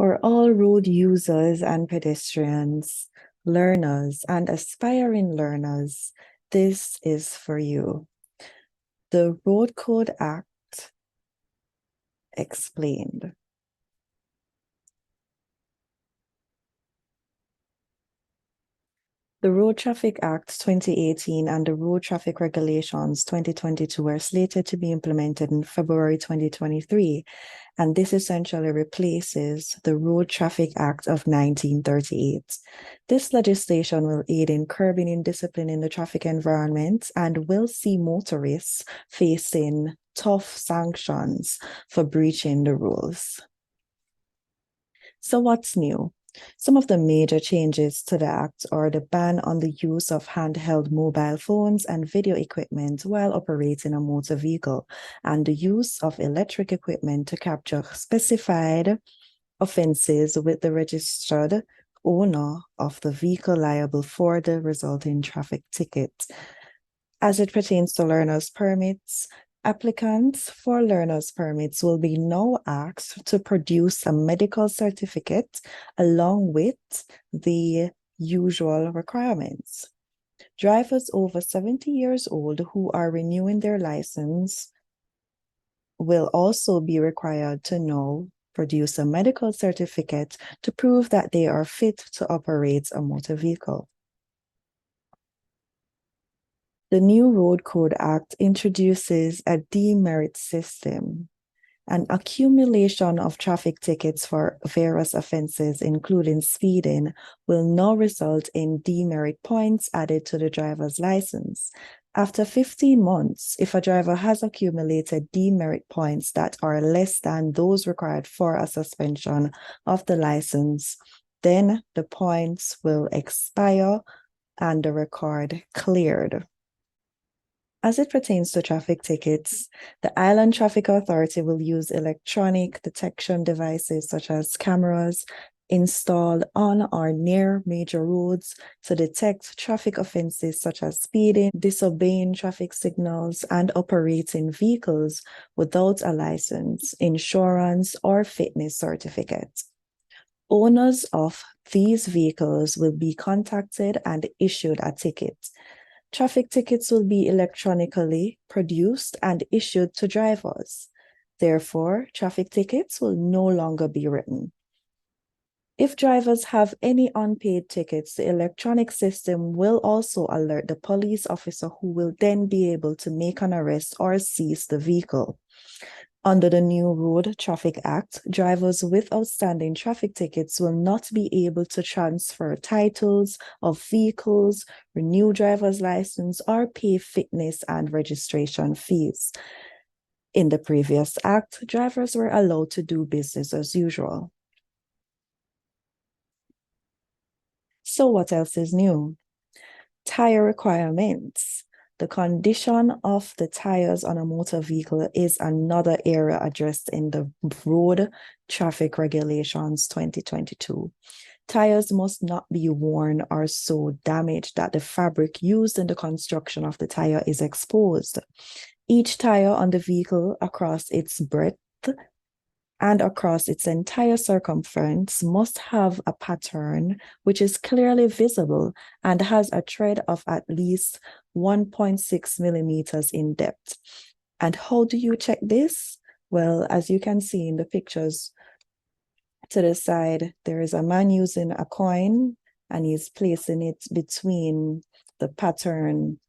For all road users and pedestrians, learners and aspiring learners, this is for you. The Road Code Act explained. The Road Traffic Act 2018 and the Road Traffic Regulations 2022 were slated to be implemented in February 2023, and this essentially replaces the Road Traffic Act of 1938. This legislation will aid in curbing indiscipline in the traffic environment and will see motorists facing tough sanctions for breaching the rules. So what's new? Some of the major changes to the Act are the ban on the use of handheld mobile phones and video equipment while operating a motor vehicle, and the use of electric equipment to capture specified offenses with the registered owner of the vehicle liable for the resulting traffic ticket. As it pertains to learner's permits, applicants for learner's permits will be now asked to produce a medical certificate along with the usual requirements. Drivers over 70 years old who are renewing their license will also be required to now produce a medical certificate to prove that they are fit to operate a motor vehicle. The new Road Code Act introduces a demerit system. An accumulation of traffic tickets for various offenses, including speeding, will now result in demerit points added to the driver's license. After 15 months, if a driver has accumulated demerit points that are less than those required for a suspension of the license, then the points will expire and the record cleared. As it pertains to traffic tickets, the Island Traffic Authority will use electronic detection devices such as cameras installed on or near major roads to detect traffic offenses such as speeding, disobeying traffic signals, and operating vehicles without a license, insurance, or fitness certificate. Owners of these vehicles will be contacted and issued a ticket. Traffic tickets will be electronically produced and issued to drivers. Therefore, traffic tickets will no longer be written. If drivers have any unpaid tickets, the electronic system will also alert the police officer, who will then be able to make an arrest or seize the vehicle. Under the new Road Traffic Act, drivers with outstanding traffic tickets will not be able to transfer titles of vehicles, renew driver's license, or pay fitness and registration fees. In the previous act, drivers were allowed to do business as usual. So what else is new? Tire requirements. The condition of the tires on a motor vehicle is another area addressed in the Road Traffic Regulations 2022. Tires must not be worn or so damaged that the fabric used in the construction of the tire is exposed. Each tire on the vehicle across its breadth and across its entire circumference must have a pattern which is clearly visible and has a tread of at least 1.6 millimeters in depth. And how do you check this? Well, as you can see in the pictures to the side, there is a man using a coin and he's placing it between the pattern,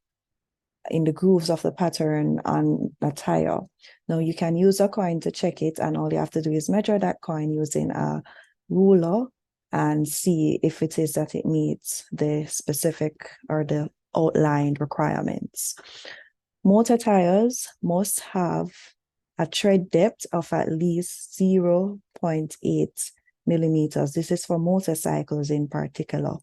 in the grooves of the pattern on the tire. Now you can use a coin to check it, and all you have to do is measure that coin using a ruler and see if it is that it meets the specific or the outlined requirements. Motor tires must have a tread depth of at least 0.8 millimeters. This is for motorcycles in particular.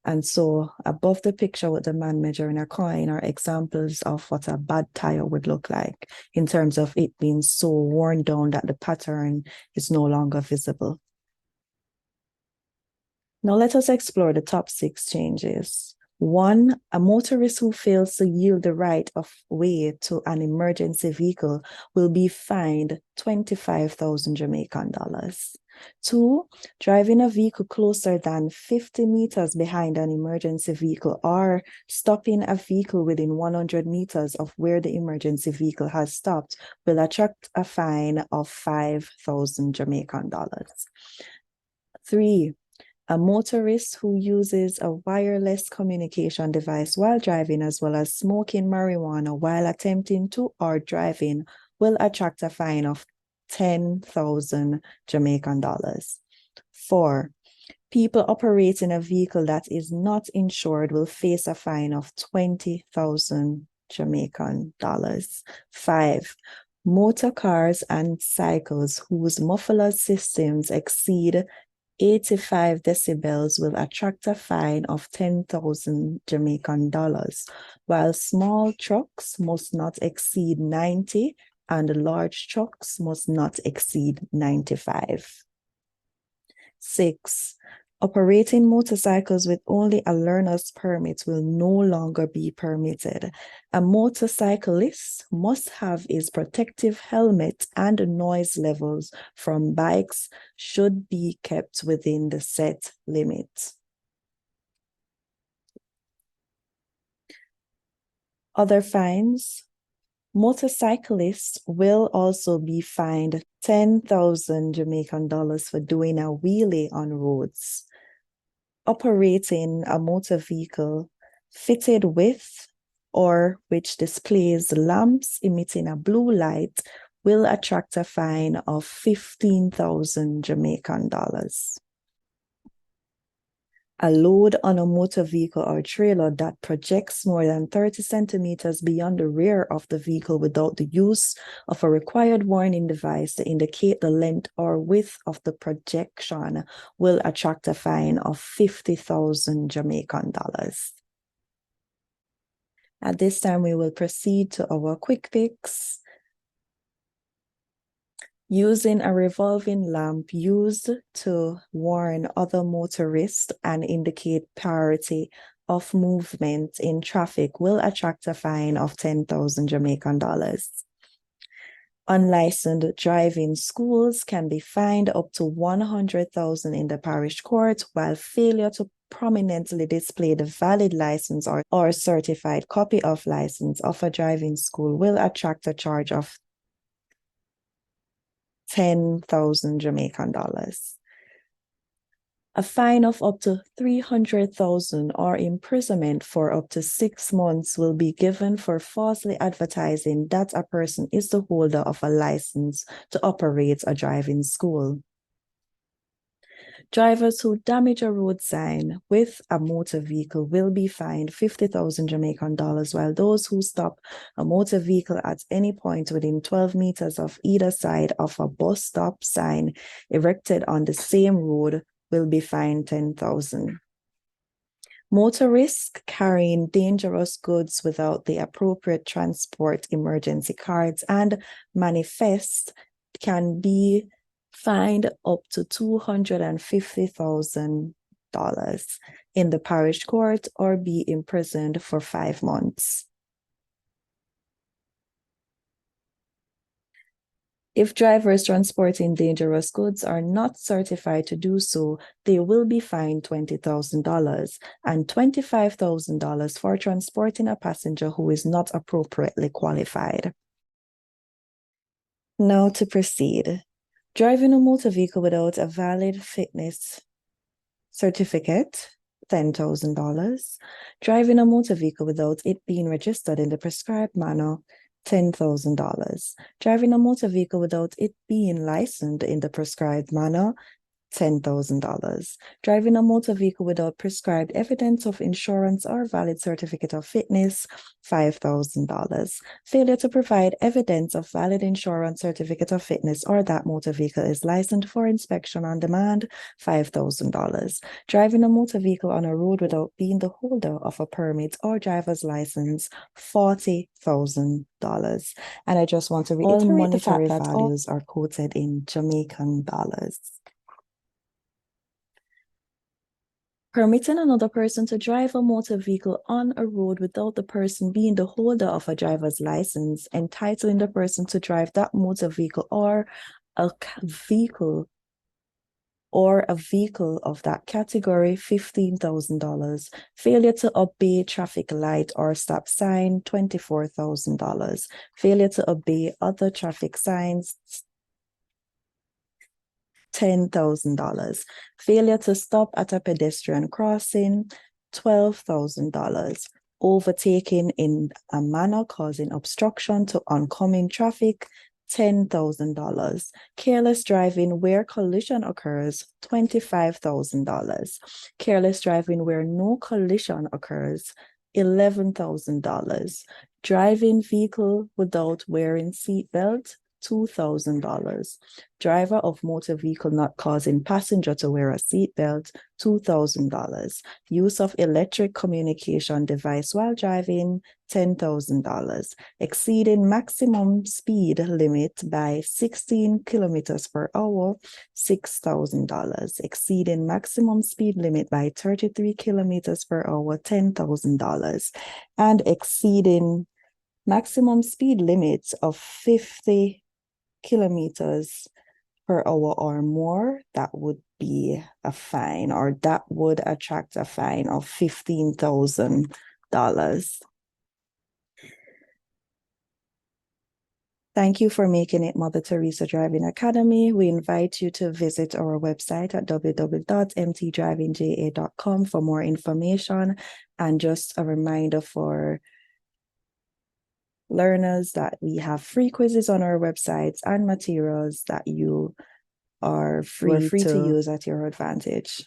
And so above the picture with the man measuring a coin are examples of what a bad tire would look like in terms of it being so worn down that the pattern is no longer visible. Now let us explore the top 6 changes. 1, a motorist who fails to yield the right of way to an emergency vehicle will be fined 25,000 Jamaican dollars. 2, driving a vehicle closer than 50 meters behind an emergency vehicle or stopping a vehicle within 100 meters of where the emergency vehicle has stopped will attract a fine of 5,000 Jamaican dollars. 3, a motorist who uses a wireless communication device while driving, as well as smoking marijuana while attempting to or driving, will attract a fine of 10,000 Jamaican dollars. 4, people operating a vehicle that is not insured will face a fine of 20,000 Jamaican dollars. 5, motor cars and cycles whose muffler systems exceed 85 decibels will attract a fine of 10,000 Jamaican dollars, while small trucks must not exceed 90 and large trucks must not exceed 95. 6, operating motorcycles with only a learner's permit will no longer be permitted. A motorcyclist must have his protective helmet and noise levels from bikes should be kept within the set limit. Other fines. Motorcyclists will also be fined 10,000 Jamaican dollars for doing a wheelie on roads. Operating a motor vehicle fitted with or which displays lamps emitting a blue light will attract a fine of 15,000 Jamaican dollars. A load on a motor vehicle or trailer that projects more than 30 centimeters beyond the rear of the vehicle without the use of a required warning device to indicate the length or width of the projection will attract a fine of 50,000 Jamaican dollars. At this time, we will proceed to our quick picks. Using a revolving lamp used to warn other motorists and indicate priority of movement in traffic will attract a fine of 10,000 Jamaican dollars. Unlicensed driving schools can be fined up to 100,000 in the parish court, while failure to prominently display the valid license or certified copy of license of a driving school will attract a charge of 10,000 Jamaican dollars. A fine of up to 300,000 or imprisonment for up to 6 months will be given for falsely advertising that a person is the holder of a license to operate a driving school. Drivers who damage a road sign with a motor vehicle will be fined 50,000 Jamaican dollars, while those who stop a motor vehicle at any point within 12 meters of either side of a bus stop sign erected on the same road will be fined 10,000. Motorists carrying dangerous goods without the appropriate transport emergency cards and manifest can be fined up to $250,000 in the parish court or be imprisoned for 5 months. If drivers transporting dangerous goods are not certified to do so, they will be fined $20,000 and $25,000 for transporting a passenger who is not appropriately qualified. Now to proceed. Driving a motor vehicle without a valid fitness certificate, $10,000. Driving a motor vehicle without it being registered in the prescribed manner, $10,000. Driving a motor vehicle without it being licensed in the prescribed manner, $10,000. Driving a motor vehicle without prescribed evidence of insurance or valid certificate of fitness, $5,000. Failure to provide evidence of valid insurance certificate of fitness or that motor vehicle is licensed for inspection on demand, $5,000. Driving a motor vehicle on a road without being the holder of a permit or driver's license, $40,000. And I just want to reiterate all monetary values are quoted in Jamaican dollars. Permitting another person to drive a motor vehicle on a road without the person being the holder of a driver's license, entitling the person to drive that motor vehicle or a vehicle of that category, $15,000. Failure to obey traffic light or stop sign, $24,000. Failure to obey other traffic signs, $10,000. Failure to stop at a pedestrian crossing, $12,000. Overtaking in a manner causing obstruction to oncoming traffic, $10,000. Careless driving where collision occurs, $25,000. Careless driving where no collision occurs, $11,000. Driving vehicle without wearing seatbelt, $2,000. Driver of motor vehicle not causing passenger to wear a seatbelt, $2,000. Use of electric communication device while driving, $10,000. Exceeding maximum speed limit by 16 kilometers per hour, $6,000. Exceeding maximum speed limit by 33 kilometers per hour, $10,000. And exceeding maximum speed limits of 50 kilometers per hour or more, that would be a fine, or that would attract a fine of $15,000. Thank you for making it Mother Teresa Driving Academy. We invite you to visit our website at www.mtdrivingja.com for more information. And just a reminder for learners that we have free quizzes on our websites and materials that you are free to use at your advantage.